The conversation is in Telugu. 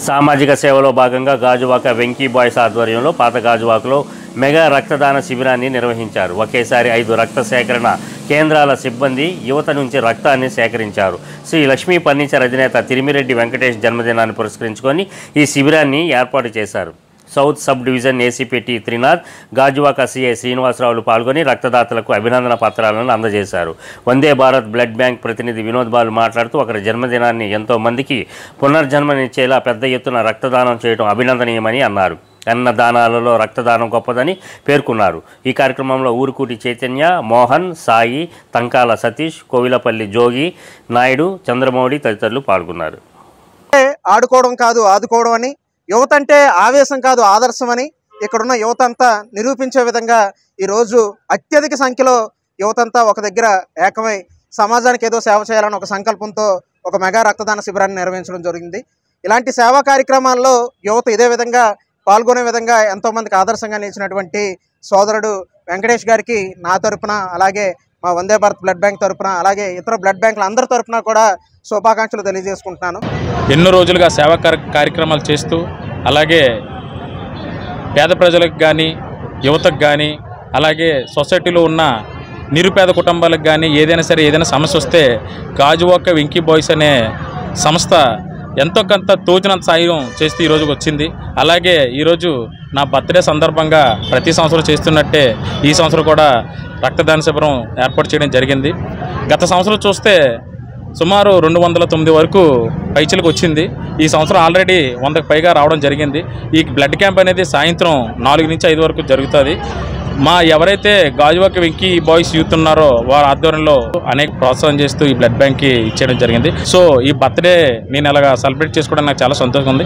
సామాజిక సేవలో భాగంగా గాజువాక వెంకీ బాయ్స్ ఆధ్వర్యంలో పాత గాజువాకలో మెగా రక్తదాన శిబిరాన్ని నిర్వహించారు. ఒకేసారి 5 రక్త సేకరణ కేంద్రాల సిబ్బంది యువత నుంచి రక్తాన్ని సేకరించారు. శ్రీ లక్ష్మీ ఫర్నిచర్ అధినేత తిరిమిరెడ్డి వెంకటేష్ జన్మదినాన్ని పురస్కరించుకొని ఈ శిబిరాన్ని ఏర్పాటు చేశారు. South sub division ACP T Trinath, Gajuwaka CI శ్రీనివాసరావులు పాల్గొని రక్తదాతలకు అభినందన పత్రాలను అందజేశారు. వందే భారత్ బ్లడ్ బ్యాంక్ ప్రతినిధి వినోద్ బాలు మాట్లాడుతూ ఒకరి జన్మదినాన్ని ఎంతో మందికి పునర్జన్మనిచ్చేలా పెద్ద ఎత్తున రక్తదానం చేయడం అభినందనీయమని అన్నారు. అన్నదానాలలో రక్తదానం గొప్పదని పేర్కొన్నారు. ఈ కార్యక్రమంలో ఊరుకూటి చైతన్య, మోహన్, సాయి, తంకాల సతీష్, కోవిలపల్లి జోగి నాయుడు, చంద్రమౌళి తదితరులు పాల్గొన్నారు. ఆడుకోవడం కాదు ఆదుకోవడం అని, యువత అంటే ఆవేశం కాదు ఆదర్శం అని ఇక్కడున్న యువత అంతా నిరూపించే విధంగా ఈరోజు అత్యధిక సంఖ్యలో యువతంతా ఒక దగ్గర ఏకమై సమాజానికి ఏదో సేవ చేయాలని ఒక సంకల్పంతో ఒక మెగా రక్తదాన శిబిరాన్ని నిర్వహించడం జరిగింది. ఇలాంటి సేవా కార్యక్రమాల్లో యువత ఇదే విధంగా పాల్గొనే విధంగా ఎంతోమందికి ఆదర్శంగా నిలిచినటువంటి సోదరుడు వెంకటేష్ గారికి నా తరపున, అలాగే మా వందే భారత్ బ్లడ్ బ్యాంక్ తరపున, అలాగే ఇతర బ్లడ్ బ్యాంకుల అందరి తరపున కూడా శుభాకాంక్షలు తెలియజేసుకుంటున్నాను. ఎన్నో రోజులుగా సేవా కార్యక్రమాలు చేస్తూ, అలాగే పేద ప్రజలకు కానీ, యువతకు కానీ, అలాగే సొసైటీలో ఉన్న నిరుపేద కుటుంబాలకు కానీ ఏదైనా సమస్య వస్తే గాజువాక వెంకీ బాయ్స్ అనే సంస్థ ఎంతో కొంత తోచినంత సాయం చేస్తూ ఈరోజుకి వచ్చింది. అలాగే ఈరోజు నా బర్త్డే సందర్భంగా ప్రతి సంవత్సరం చేస్తున్నట్టే ఈ సంవత్సరం కూడా రక్తదాన శిబిరం ఏర్పాటు చేయడం జరిగింది. గత సంవత్సరం చూస్తే సుమారు 209 వరకు పైచలకు వచ్చింది. ఈ సంవత్సరం ఆల్రెడీ 100కు పైగా రావడం జరిగింది. ఈ బ్లడ్ క్యాంప్ అనేది సాయంత్రం 4 నుంచి 5 వరకు జరుగుతుంది. ఎవరైతే గాజువాక వెంకీ బాయ్స్ యూత్ ఉన్నారో వారి ఆధ్వర్యంలో అనేక ప్రోత్సాహం చేస్తూ ఈ బ్లడ్ బ్యాంక్కి ఇచ్చేయడం జరిగింది. సో ఈ బర్త్డే నేను అలాగా సెలబ్రేట్ చేసుకోవడానికి నాకు చాలా సంతోషంగా ఉంది.